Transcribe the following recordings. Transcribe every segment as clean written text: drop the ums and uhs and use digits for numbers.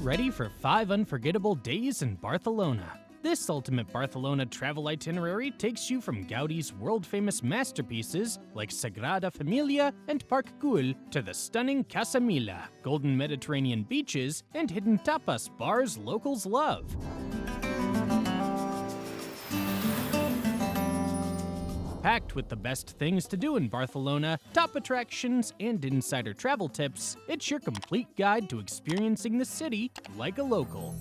ready for 5 unforgettable days in Barcelona. This ultimate Barcelona travel itinerary takes you from Gaudí's world-famous masterpieces like Sagrada Familia and Park Güell to the stunning Casa, golden Mediterranean beaches, and hidden tapas bars locals love. Packed with the best things to do in Barcelona, top attractions, and insider travel tips, it's your complete guide to experiencing the city like a local.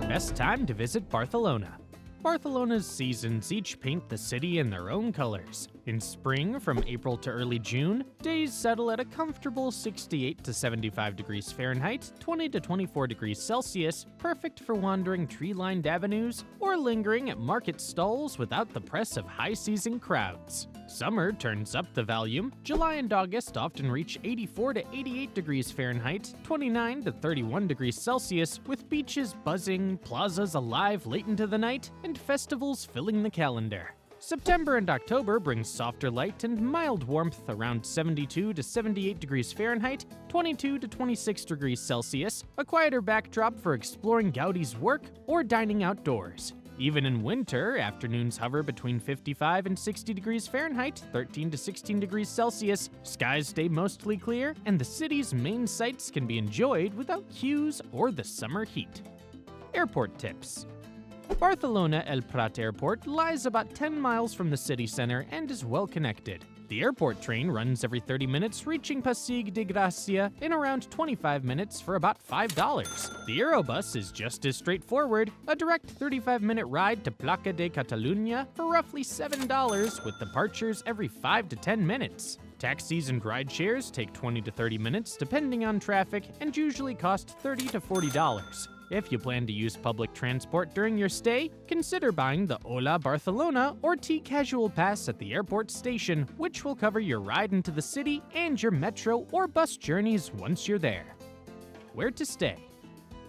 Best time to visit Barcelona. Barcelona's seasons each paint the city in their own colors. In spring, from April to early June, days settle at a comfortable 68 to 75 degrees Fahrenheit, 20 to 24 degrees Celsius, perfect for wandering tree-lined avenues or lingering at market stalls without the press of high-season crowds. Summer turns up the volume. July and August often reach 84 to 88 degrees Fahrenheit, 29 to 31 degrees Celsius, with beaches buzzing, plazas alive late into the night, and festivals filling the calendar. September and October brings softer light and mild warmth around 72 to 78 degrees Fahrenheit, 22 to 26 degrees Celsius, a quieter backdrop for exploring Gaudí's work or dining outdoors. Even in winter, afternoons hover between 55 and 60 degrees Fahrenheit, 13 to 16 degrees Celsius, skies stay mostly clear, and the city's main sights can be enjoyed without queues or the summer heat. Airport tips. Barcelona El Prat Airport lies about 10 miles from the city center and is well connected. The airport train runs every 30 minutes, reaching Passeig de Gràcia in around 25 minutes for about $5. The Eurobus is just as straightforward, a direct 35-minute ride to Plaça de Catalunya for roughly $7 with departures every 5 to 10 minutes. Taxis and ride shares take 20 to 30 minutes depending on traffic and usually cost $30 to $40. If you plan to use public transport during your stay, consider buying the Hola Barcelona or T-Casual Pass at the airport station, which will cover your ride into the city and your metro or bus journeys once you're there. Where to stay?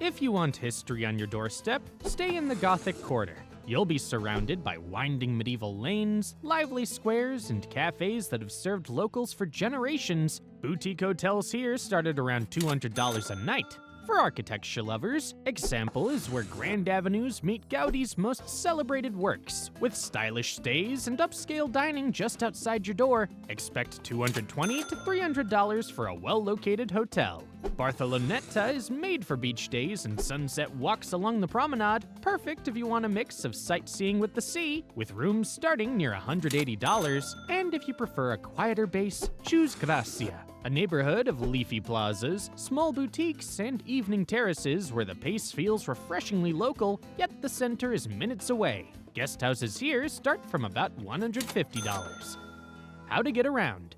If you want history on your doorstep, stay in the Gothic Quarter. You'll be surrounded by winding medieval lanes, lively squares, and cafes that have served locals for generations. Boutique hotels here start at around $200 a night. For architecture lovers, example is where grand avenues meet Gaudí's most celebrated works. With stylish stays and upscale dining just outside your door, expect $220 to $300 for a well-located hotel. Barceloneta is made for beach days and sunset walks along the promenade, perfect if you want a mix of sightseeing with the sea, with rooms starting near $180, and if you prefer a quieter base, choose Gràcia, a neighborhood of leafy plazas, small boutiques, and evening terraces where the pace feels refreshingly local, yet the center is minutes away. Guest houses here start from about $150. How to get around.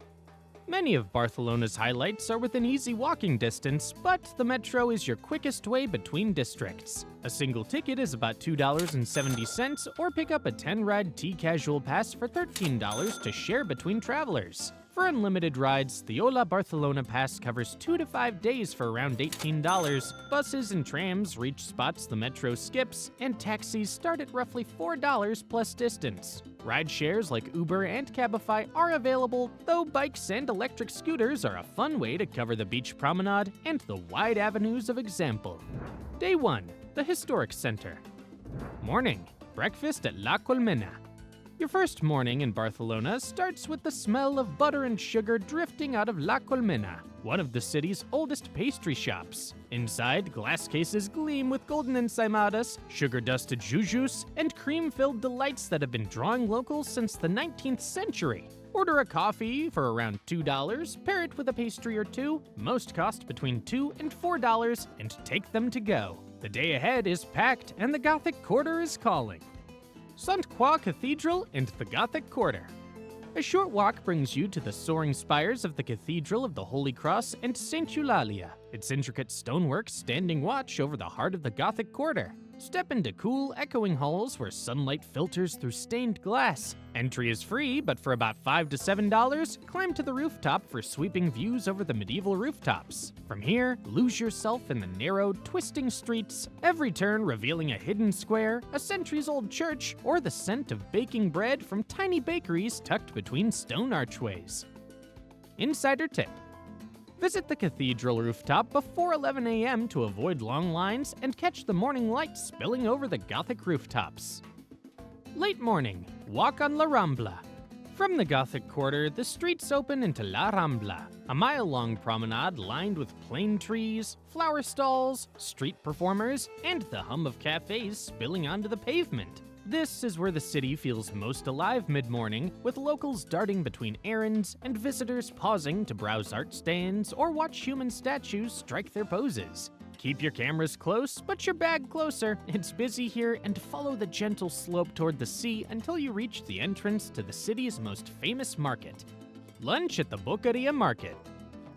Many of Barcelona's highlights are within easy walking distance, but the metro is your quickest way between districts. A single ticket is about $2.70, or pick up a 10-ride T-Casual Pass for $13 to share between travelers. For unlimited rides, the Hola Barcelona Pass covers 2 to 5 days for around $18. Buses and trams reach spots the metro skips, and taxis start at roughly $4 plus distance. Ride shares like Uber and Cabify are available, though bikes and electric scooters are a fun way to cover the beach promenade and the wide avenues of Example. Day 1. The Historic Center. Morning. Breakfast at La Colmena. Your first morning in Barcelona starts with the smell of butter and sugar drifting out of La Colmena, one of the city's oldest pastry shops. Inside, glass cases gleam with golden ensaimadas, sugar-dusted jujus, and cream-filled delights that have been drawing locals since the 19th century. Order a coffee for around $2, pair it with a pastry or two, most cost between $2 and $4, and take them to go. The day ahead is packed and the Gothic Quarter is calling. Sainte Croix Cathedral and the Gothic Quarter. A short walk brings you to the soaring spires of the Cathedral of the Holy Cross and St. Eulalia, its intricate stonework standing watch over the heart of the Gothic Quarter. Step into cool, echoing halls where sunlight filters through stained glass. Entry is free, but for about $5 to $7, climb to the rooftop for sweeping views over the medieval rooftops. From here, lose yourself in the narrow, twisting streets, every turn revealing a hidden square, a centuries-old church, or the scent of baking bread from tiny bakeries tucked between stone archways. Insider tip. Visit the cathedral rooftop before 11 a.m. to avoid long lines and catch the morning light spilling over the Gothic rooftops. Late morning, walk on La Rambla. From the Gothic Quarter, the streets open into La Rambla, a mile-long promenade lined with plane trees, flower stalls, street performers, and the hum of cafes spilling onto the pavement. This is where the city feels most alive mid-morning, with locals darting between errands and visitors pausing to browse art stands or watch human statues strike their poses. Keep your cameras close, but your bag closer. It's busy here, and follow the gentle slope toward the sea until you reach the entrance to the city's most famous market. Lunch at the Boqueria Market.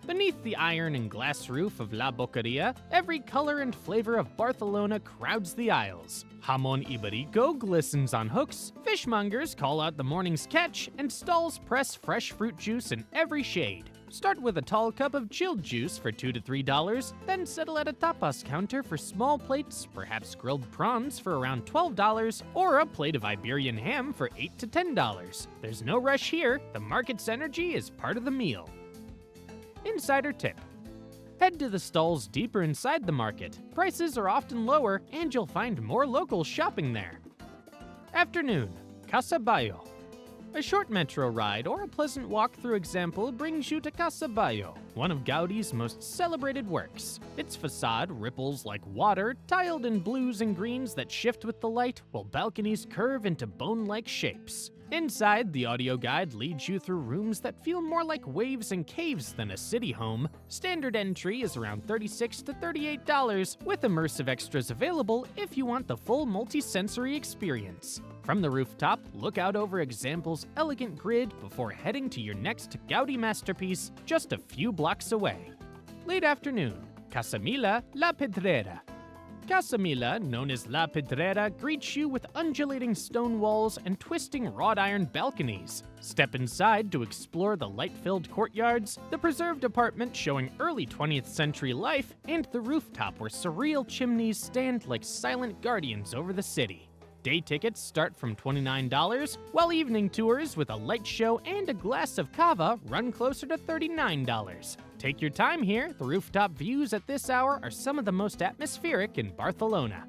Beneath the iron and glass roof of La Boqueria, every color and flavor of Barcelona crowds the aisles. Jamón iberico glistens on hooks, fishmongers call out the morning's catch, and stalls press fresh fruit juice in every shade. Start with a tall cup of chilled juice for $2 to $3, then settle at a tapas counter for small plates, perhaps grilled prawns for around $12, or a plate of Iberian ham for $8 to $10. There's no rush here, the market's energy is part of the meal. Insider tip. Head to the stalls deeper inside the market. Prices are often lower, and you'll find more locals shopping there. Afternoon, Casa Batlló. A short metro ride or a pleasant walk-through example brings you to Casa Batlló, one of Gaudí's most celebrated works. Its facade ripples like water, tiled in blues and greens that shift with the light, while balconies curve into bone-like shapes. Inside, the audio guide leads you through rooms that feel more like waves and caves than a city home. Standard entry is around $36 to $38, with immersive extras available if you want the full multi-sensory experience. From the rooftop, look out over Example's elegant grid before heading to your next Gaudí masterpiece just a few blocks away. Late afternoon, Casa La Pedrera. Casa, known as La Pedrera, greets you with undulating stone walls and twisting wrought iron balconies. Step inside to explore the light-filled courtyards, the preserved apartment showing early 20th century life, and the rooftop where surreal chimneys stand like silent guardians over the city. Day tickets start from $29, while evening tours with a light show and a glass of cava run closer to $39. Take your time here, the rooftop views at this hour are some of the most atmospheric in Barcelona.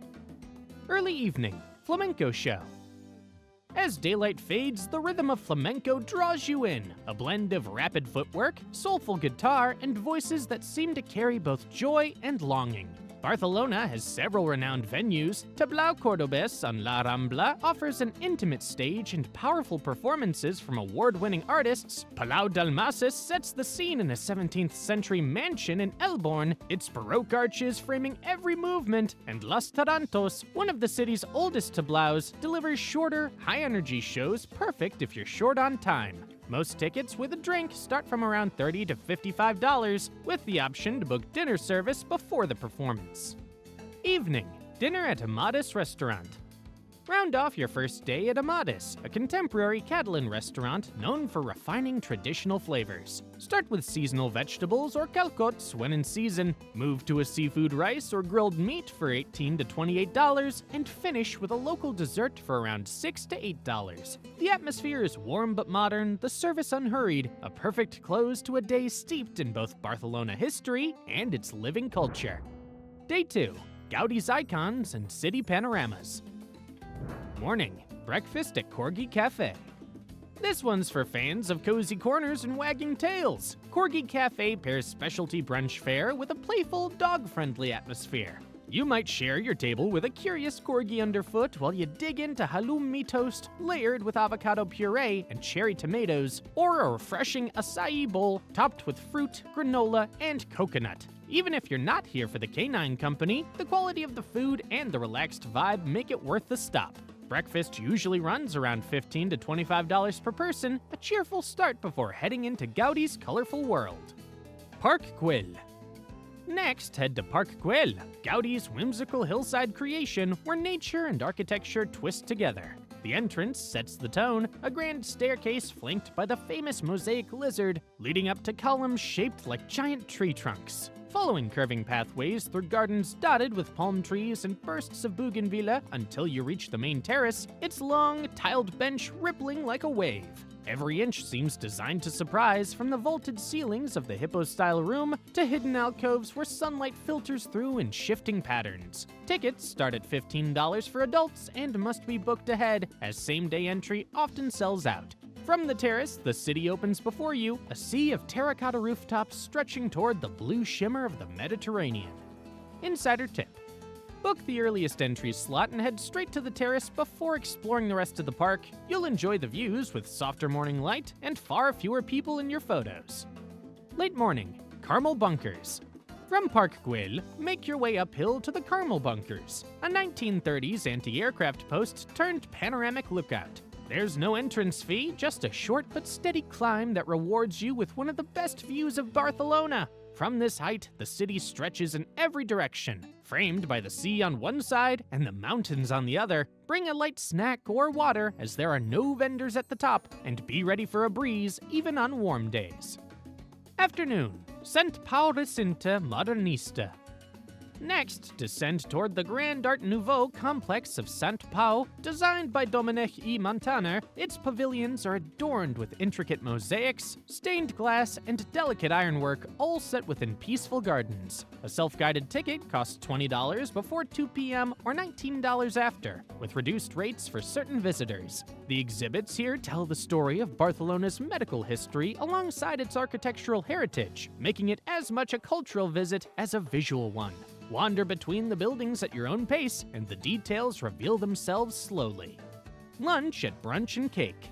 Early evening, flamenco show. As daylight fades, the rhythm of flamenco draws you in, a blend of rapid footwork, soulful guitar, and voices that seem to carry both joy and longing. Barcelona has several renowned venues. Tablao Cordobés on La Rambla offers an intimate stage and powerful performances from award-winning artists. Palau Dalmases sets the scene in a 17th century mansion in Elborn, its Baroque arches framing every movement. And Los Tarantos, one of the city's oldest tablaos, delivers shorter, high-energy shows perfect if you're short on time. Most tickets with a drink start from around $30 to $55, with the option to book dinner service before the performance. Evening, dinner at Amadeus Restaurant. Round off your first day at Amadeus, a contemporary Catalan restaurant known for refining traditional flavors. Start with seasonal vegetables or calçots when in season, move to a seafood rice or grilled meat for $18 to $28, and finish with a local dessert for around $6 to $8. The atmosphere is warm but modern, the service unhurried, a perfect close to a day steeped in both Barcelona history and its living culture. Day 2, Gaudí's icons and city panoramas. Morning, breakfast at Corgi Cafe. This one's for fans of cozy corners and wagging tails. Corgi Cafe pairs specialty brunch fare with a playful, dog-friendly atmosphere. You might share your table with a curious corgi underfoot while you dig into halloumi toast layered with avocado puree and cherry tomatoes, or a refreshing acai bowl topped with fruit, granola, and coconut. Even if you're not here for the canine company, the quality of the food and the relaxed vibe make it worth the stop. Breakfast usually runs around $15 to $25 per person, a cheerful start before heading into Gaudí's colorful world. Park Güell. Next, head to Park Güell, Gaudí's whimsical hillside creation where nature and architecture twist together. The entrance sets the tone, a grand staircase flanked by the famous mosaic lizard, leading up to columns shaped like giant tree trunks. following curving pathways through gardens dotted with palm trees and bursts of bougainvillea until you reach the main terrace, its long, tiled bench rippling like a wave. Every inch seems designed to surprise, from the vaulted ceilings of the hippo-style room to hidden alcoves where sunlight filters through in shifting patterns. Tickets start at $15 for adults and must be booked ahead, as same-day entry often sells out. From the terrace, the city opens before you, a sea of terracotta rooftops stretching toward the blue shimmer of the Mediterranean. Insider tip: book the earliest entry slot and head straight to the terrace before exploring the rest of the park. You'll enjoy the views with softer morning light and far fewer people in your photos. Late morning, Carmel Bunkers. From Park Güell, make your way uphill to the Carmel Bunkers, a 1930s anti-aircraft post turned panoramic lookout. There's no entrance fee, just a short but steady climb that rewards you with one of the best views of Barcelona. From this height, the city stretches in every direction, framed by the sea on one side and the mountains on the other. Bring a light snack or water, as there are no vendors at the top, and be ready for a breeze even on warm days. Afternoon, Sant Pau Recinta Modernista. Next, descend toward the Grand Art Nouveau complex of Sant Pau. Designed by Domènech E. Montaner, its pavilions are adorned with intricate mosaics, stained glass, and delicate ironwork, all set within peaceful gardens. A self-guided ticket costs $20 before 2 p.m. or $19 after, with reduced rates for certain visitors. The exhibits here tell the story of Barcelona's medical history alongside its architectural heritage, making it as much a cultural visit as a visual one. Wander between the buildings at your own pace, and the details reveal themselves slowly. Lunch at Brunch and Cake.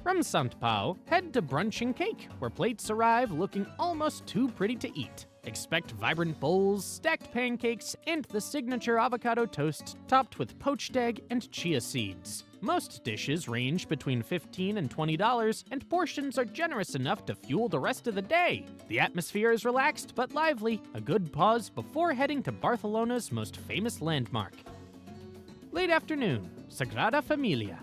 From Sant Pau, head to Brunch and Cake, where plates arrive looking almost too pretty to eat. Expect vibrant bowls, stacked pancakes, and the signature avocado toast topped with poached egg and chia seeds. Most dishes range between $15 and $20, and portions are generous enough to fuel the rest of the day. The atmosphere is relaxed but lively, a good pause before heading to Barcelona's most famous landmark. Late afternoon, Sagrada Familia.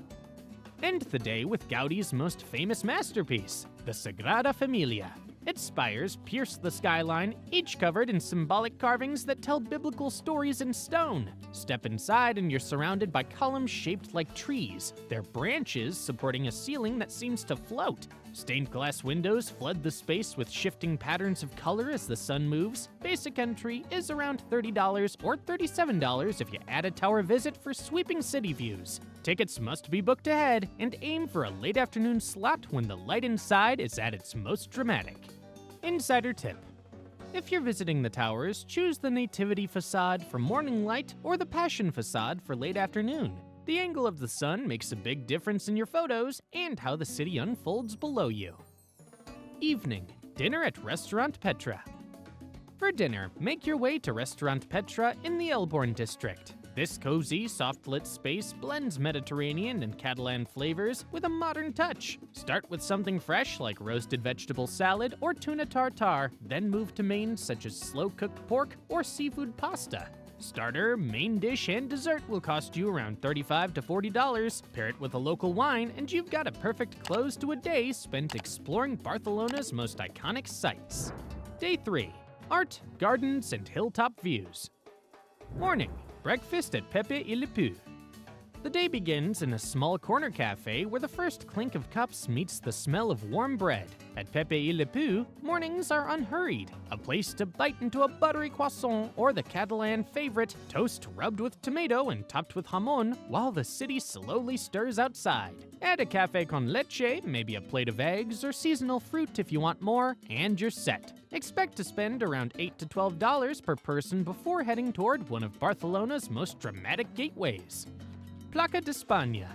End the day with Gaudí's most famous masterpiece, the Sagrada Familia. Its spires pierce the skyline, each covered in symbolic carvings that tell biblical stories in stone. Step inside and you're surrounded by columns shaped like trees, their branches supporting a ceiling that seems to float. Stained glass windows flood the space with shifting patterns of color as the sun moves. Basic entry is around $30 or $37 if you add a tower visit for sweeping city views. Tickets must be booked ahead, and aim for a late afternoon slot when the light inside is at its most dramatic. Insider tip: if you're visiting the towers, choose the Nativity facade for morning light or the Passion facade for late afternoon. The angle of the sun makes a big difference in your photos and how the city unfolds below you. Evening, dinner at Restaurant Petra. For dinner, make your way to Restaurant Petra in the Elborn district. This cozy, soft-lit space blends Mediterranean and Catalan flavors with a modern touch. Start with something fresh like roasted vegetable salad or tuna tartare, then move to mains such as slow-cooked pork or seafood pasta. Starter, main dish, and dessert will cost you around $35 to $40. Pair it with a local wine, and you've got a perfect close to a day spent exploring Barcelona's most iconic sights. Day 3. Art, gardens, and hilltop views. Morning. Breakfast at Pepe y Le Pew. The day begins in a small corner cafe where the first clink of cups meets the smell of warm bread. At Pepe y Le Pew, mornings are unhurried, a place to bite into a buttery croissant or the Catalan favorite, toast rubbed with tomato and topped with jamon, while the city slowly stirs outside. Add a café con leche, maybe a plate of eggs, or seasonal fruit if you want more, and you're set. Expect to spend around $8 to $12 per person before heading toward one of Barcelona's most dramatic gateways. Plaça d'Espanya.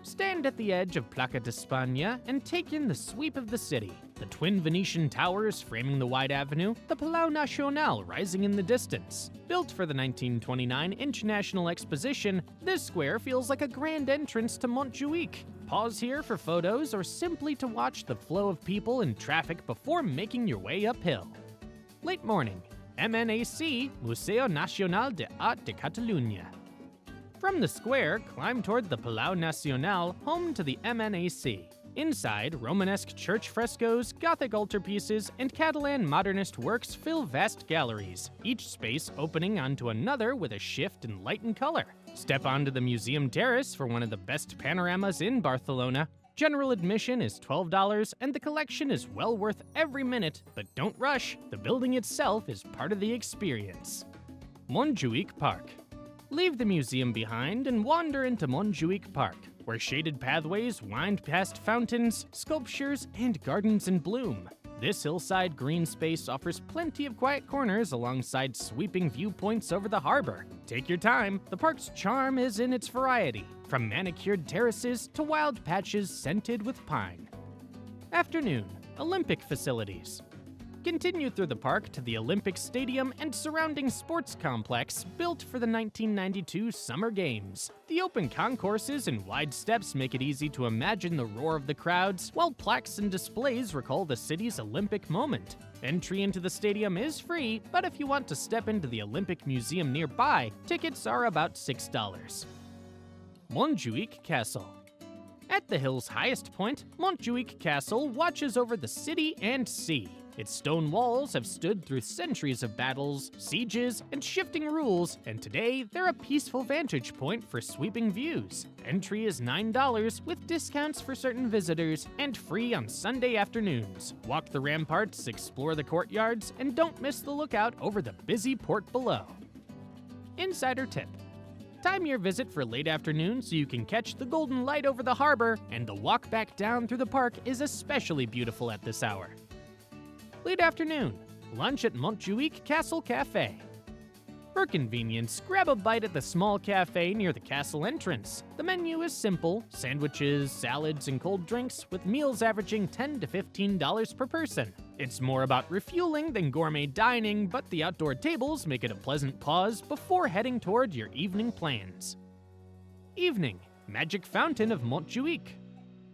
Stand at the edge of Plaça d'Espanya and take in the sweep of the city. The twin Venetian towers framing the wide avenue, the Palau Nacional rising in the distance. Built for the 1929 International Exposition, this square feels like a grand entrance to Montjuïc. Pause here for photos or simply to watch the flow of people and traffic before making your way uphill. Late morning, MNAC, Museu Nacional de Art de Catalunya. From the square, climb toward the Palau Nacional, home to the MNAC. Inside, Romanesque church frescoes, Gothic altarpieces, and Catalan modernist works fill vast galleries, each space opening onto another with a shift in light and color. Step onto the museum terrace for one of the best panoramas in Barcelona. General admission is $12, and the collection is well worth every minute, but don't rush, the building itself is part of the experience. Montjuïc Park. Leave the museum behind and wander into Montjuïc Park, where shaded pathways wind past fountains, sculptures, and gardens in bloom. This hillside green space offers plenty of quiet corners alongside sweeping viewpoints over the harbor. Take your time, the park's charm is in its variety, from manicured terraces to wild patches scented with pine. Afternoon, Olympic facilities. Continue through the park to the Olympic Stadium and surrounding sports complex built for the 1992 Summer Games. The open concourses and wide steps make it easy to imagine the roar of the crowds, while plaques and displays recall the city's Olympic moment. Entry into the stadium is free, but if you want to step into the Olympic Museum nearby, tickets are about $6. Montjuïc Castle. At the hill's highest point, Montjuïc Castle watches over the city and sea. Its stone walls have stood through centuries of battles, sieges, and shifting rules, and today they're a peaceful vantage point for sweeping views. Entry is $9 with discounts for certain visitors and free on Sunday afternoons. Walk the ramparts, explore the courtyards, and don't miss the lookout over the busy port below. Insider tip. Time your visit for late afternoon so you can catch the golden light over the harbor, and the walk back down through the park is especially beautiful at this hour. Late afternoon, lunch at Montjuïc Castle Cafe. For convenience, grab a bite at the small cafe near the castle entrance. The menu is simple, sandwiches, salads, and cold drinks, with meals averaging $10 to $15 per person. It's more about refueling than gourmet dining, but the outdoor tables make it a pleasant pause before heading toward your evening plans. Evening, Magic Fountain of Montjuïc.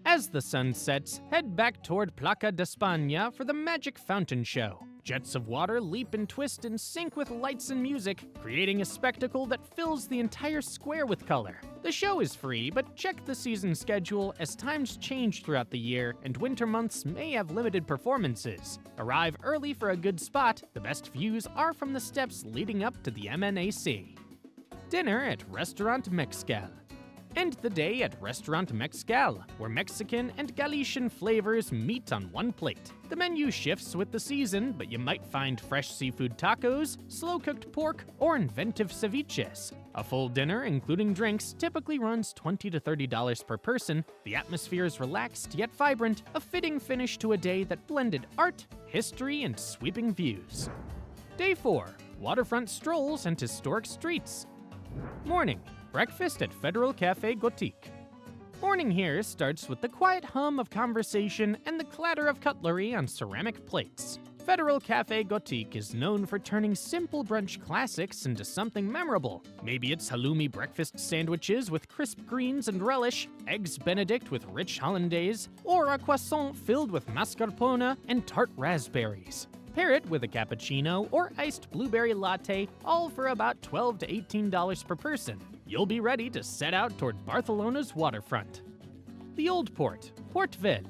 As the sun sets, head back toward Plaça d'Espanya for the Magic Fountain Show. Jets of water leap and twist in sync with lights and music, creating a spectacle that fills the entire square with color. The show is free, but check the season schedule as times change throughout the year and winter months may have limited performances. Arrive early for a good spot. The best views are from the steps leading up to the MNAC. Dinner at Restaurant Mexcal. End the day at Restaurant Mexcal, where Mexican and Galician flavors meet on one plate. The menu shifts with the season, but you might find fresh seafood tacos, slow-cooked pork, or inventive ceviches. A full dinner, including drinks, typically runs $20 to $30 per person. The atmosphere is relaxed yet vibrant, a fitting finish to a day that blended art, history, and sweeping views. Day 4, Waterfront strolls and historic streets. Morning. Breakfast at Federal Café Gothic. Morning here starts with the quiet hum of conversation and the clatter of cutlery on ceramic plates. Federal Café Gothic is known for turning simple brunch classics into something memorable. Maybe it's halloumi breakfast sandwiches with crisp greens and relish, eggs benedict with rich hollandaise, or a croissant filled with mascarpone and tart raspberries. Pair it with a cappuccino or iced blueberry latte, all for about $12 to $18 per person. You'll be ready to set out toward Barcelona's waterfront. The Old Port, Port Güell.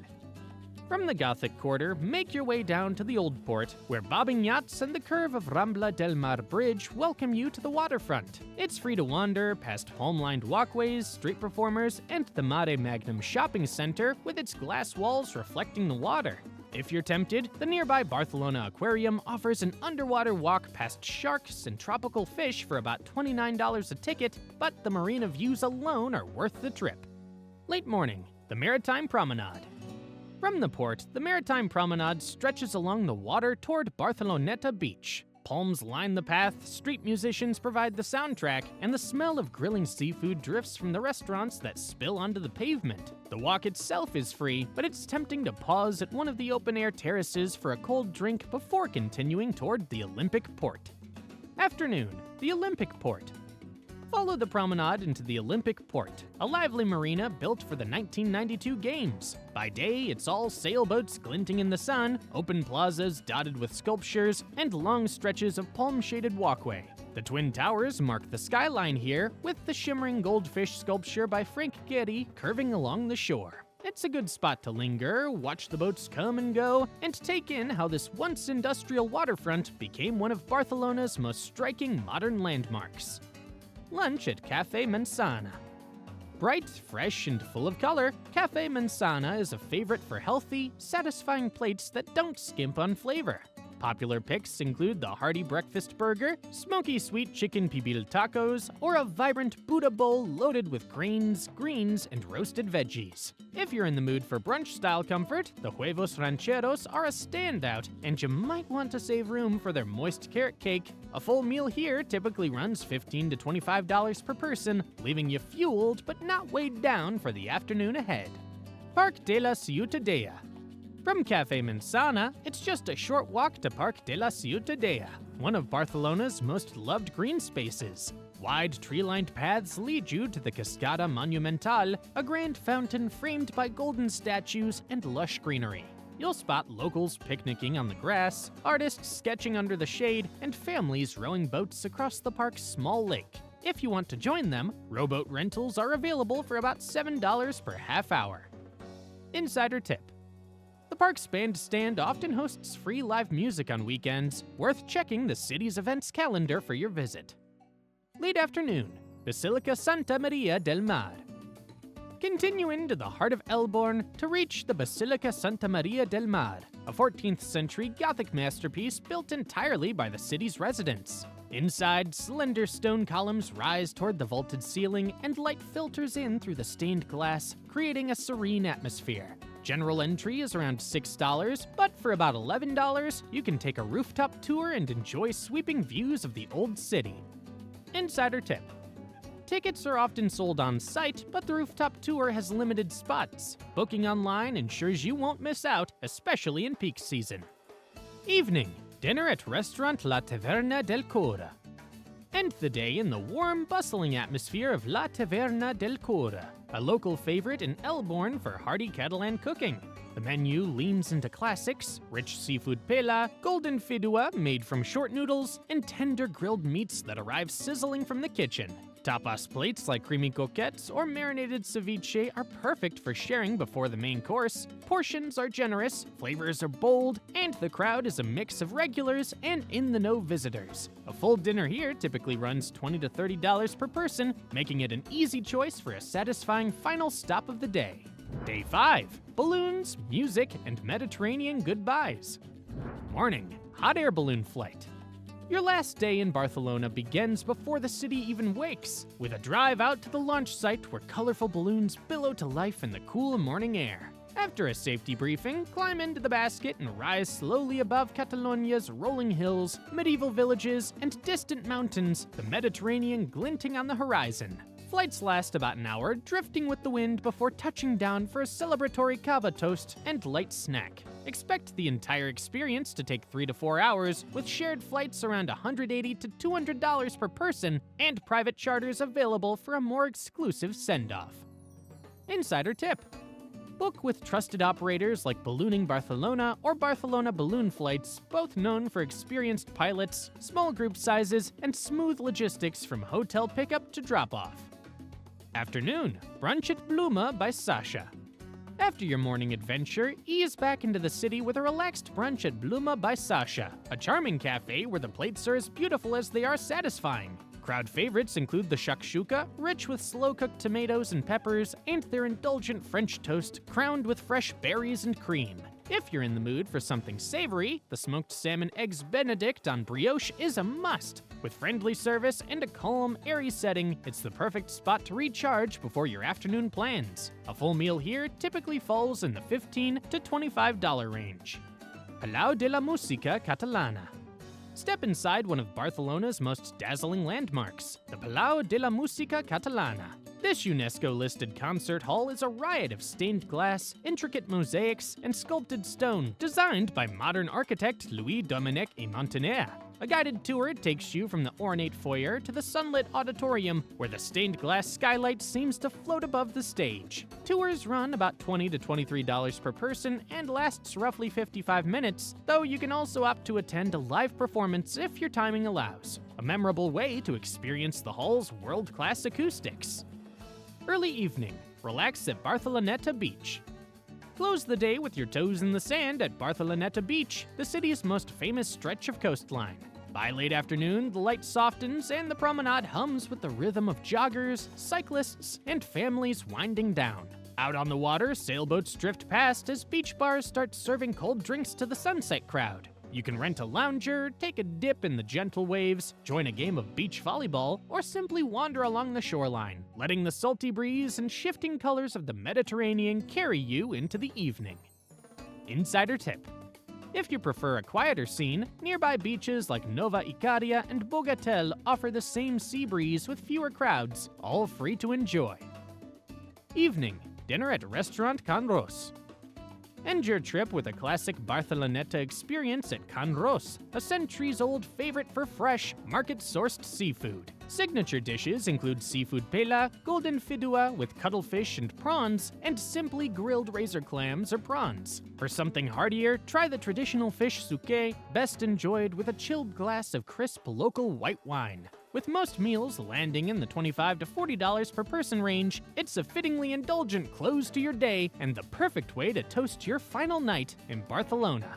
From the Gothic Quarter, make your way down to the Old Port, where bobbing yachts and the curve of Rambla del Mar Bridge welcome you to the waterfront. It's free to wander past palm-lined walkways, street performers, and the Mare Magnum shopping center with its glass walls reflecting the water. If you're tempted, the nearby Barcelona Aquarium offers an underwater walk past sharks and tropical fish for about $29 a ticket, but the marina views alone are worth the trip. Late morning, the Maritime Promenade. From the port, the Maritime Promenade stretches along the water toward Barceloneta Beach. Palms line the path, street musicians provide the soundtrack, and the smell of grilling seafood drifts from the restaurants that spill onto the pavement. The walk itself is free, but it's tempting to pause at one of the open-air terraces for a cold drink before continuing toward the Olympic Port. Afternoon, the Olympic Port. Follow the promenade into the Olympic Port, a lively marina built for the 1992 Games. By day, it's all sailboats glinting in the sun, open plazas dotted with sculptures, and long stretches of palm-shaded walkway. The Twin Towers mark the skyline here, with the shimmering goldfish sculpture by Frank Gehry curving along the shore. It's a good spot to linger, watch the boats come and go, and take in how this once industrial waterfront became one of Barcelona's most striking modern landmarks. Lunch at Café Manzana. Bright, fresh, and full of color, Café Manzana is a favorite for healthy, satisfying plates that don't skimp on flavor. Popular picks include the hearty breakfast burger, smoky sweet chicken pibil tacos, or a vibrant Buddha bowl loaded with grains, greens, and roasted veggies. If you're in the mood for brunch-style comfort, the huevos rancheros are a standout, and you might want to save room for their moist carrot cake. A full meal here typically runs $15 to $25 per person, leaving you fueled but not weighed down for the afternoon ahead. Parc de la Ciutadella. From Café Manzana, it's just a short walk to Parc de la Ciutadella, one of Barcelona's most loved green spaces. Wide tree-lined paths lead you to the Cascada Monumental, a grand fountain framed by golden statues and lush greenery. You'll spot locals picnicking on the grass, artists sketching under the shade, and families rowing boats across the park's small lake. If you want to join them, rowboat rentals are available for about $7 per half hour. Insider tip. The park's bandstand often hosts free live music on weekends, worth checking the city's events calendar for your visit. Late afternoon, Basilica Santa Maria del Mar. Continue into the heart of Elborn to reach the Basilica Santa Maria del Mar, a 14th century Gothic masterpiece built entirely by the city's residents. Inside, slender stone columns rise toward the vaulted ceiling and light filters in through the stained glass, creating a serene atmosphere. General entry is around $6, but for about $11, you can take a rooftop tour and enjoy sweeping views of the old city. Insider tip. Tickets are often sold on site, but the rooftop tour has limited spots. Booking online ensures you won't miss out, especially in peak season. Evening. Dinner at restaurant La Taverna del Cora. End the day in the warm, bustling atmosphere of La Taverna del Cora, a local favorite in Elborn for hearty Catalan cooking. The menu leans into classics, rich seafood paella, golden fideuà made from short noodles, and tender grilled meats that arrive sizzling from the kitchen. Tapas plates like creamy coquettes or marinated ceviche are perfect for sharing before the main course. Portions are generous, flavors are bold, and the crowd is a mix of regulars and in-the-know visitors. A full dinner here typically runs $20 to $30 per person, making it an easy choice for a satisfying final stop of the day. Day 5. Balloons, music, and Mediterranean goodbyes. Morning. Hot air balloon flight. Your last day in Barcelona begins before the city even wakes, with a drive out to the launch site where colorful balloons billow to life in the cool morning air. After a safety briefing, climb into the basket and rise slowly above Catalonia's rolling hills, medieval villages, and distant mountains, the Mediterranean glinting on the horizon. Flights last about an hour, drifting with the wind before touching down for a celebratory cava toast and light snack. Expect the entire experience to take 3 to 4 hours, with shared flights around $180 to $200 per person and private charters available for a more exclusive send-off. Insider tip. Book with trusted operators like Ballooning Barcelona or Barcelona Balloon Flights, both known for experienced pilots, small group sizes, and smooth logistics from hotel pickup to drop-off. Afternoon. Brunch at Bluma by Sasha. After your morning adventure, ease back into the city with a relaxed brunch at Bluma by Sasha, a charming cafe where the plates are as beautiful as they are satisfying. Crowd favorites include the shakshuka, rich with slow-cooked tomatoes and peppers, and their indulgent French toast crowned with fresh berries and cream. If you're in the mood for something savory, the smoked salmon eggs Benedict on brioche is a must. With friendly service and a calm, airy setting, it's the perfect spot to recharge before your afternoon plans. A full meal here typically falls in the $15 to $25 range. Palau de la Música Catalana. Step inside one of Barcelona's most dazzling landmarks, the Palau de la Música Catalana. This UNESCO-listed concert hall is a riot of stained glass, intricate mosaics, and sculpted stone, designed by modern architect Louis-Dominique Montaner. A guided tour takes you from the ornate foyer to the sunlit auditorium, where the stained glass skylight seems to float above the stage. Tours run about $20 to $23 per person and lasts roughly 55 minutes, though you can also opt to attend a live performance if your timing allows. A memorable way to experience the hall's world-class acoustics. Early evening. Relax at Barceloneta Beach. Close the day with your toes in the sand at Barceloneta Beach, the city's most famous stretch of coastline. By late afternoon, the light softens and the promenade hums with the rhythm of joggers, cyclists, and families winding down. Out on the water, sailboats drift past as beach bars start serving cold drinks to the sunset crowd. You can rent a lounger, take a dip in the gentle waves, join a game of beach volleyball, or simply wander along the shoreline, letting the salty breeze and shifting colors of the Mediterranean carry you into the evening. Insider tip: if you prefer a quieter scene, nearby beaches like Nova Icaria and Bogatell offer the same sea breeze with fewer crowds, all free to enjoy. Evening: dinner at Restaurant Can Ros. End your trip with a classic Barceloneta experience at Can Ros, a centuries-old favorite for fresh, market-sourced seafood. Signature dishes include seafood paella, golden fideuà with cuttlefish and prawns, and simply grilled razor clams or prawns. For something heartier, try the traditional fish souquet, best enjoyed with a chilled glass of crisp local white wine. With most meals landing in the $25 to $40 per person range, it's a fittingly indulgent close to your day and the perfect way to toast your final night in Barcelona.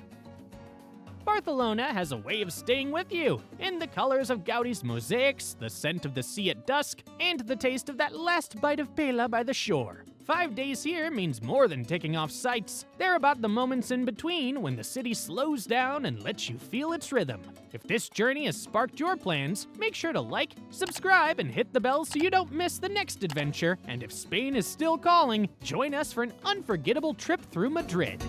Barcelona has a way of staying with you, in the colors of Gaudí's mosaics, the scent of the sea at dusk, and the taste of that last bite of paella by the shore. 5 days here means more than ticking off sights. They're about the moments in between when the city slows down and lets you feel its rhythm. If this journey has sparked your plans, make sure to like, subscribe, and hit the bell so you don't miss the next adventure. And if Spain is still calling, join us for an unforgettable trip through Madrid.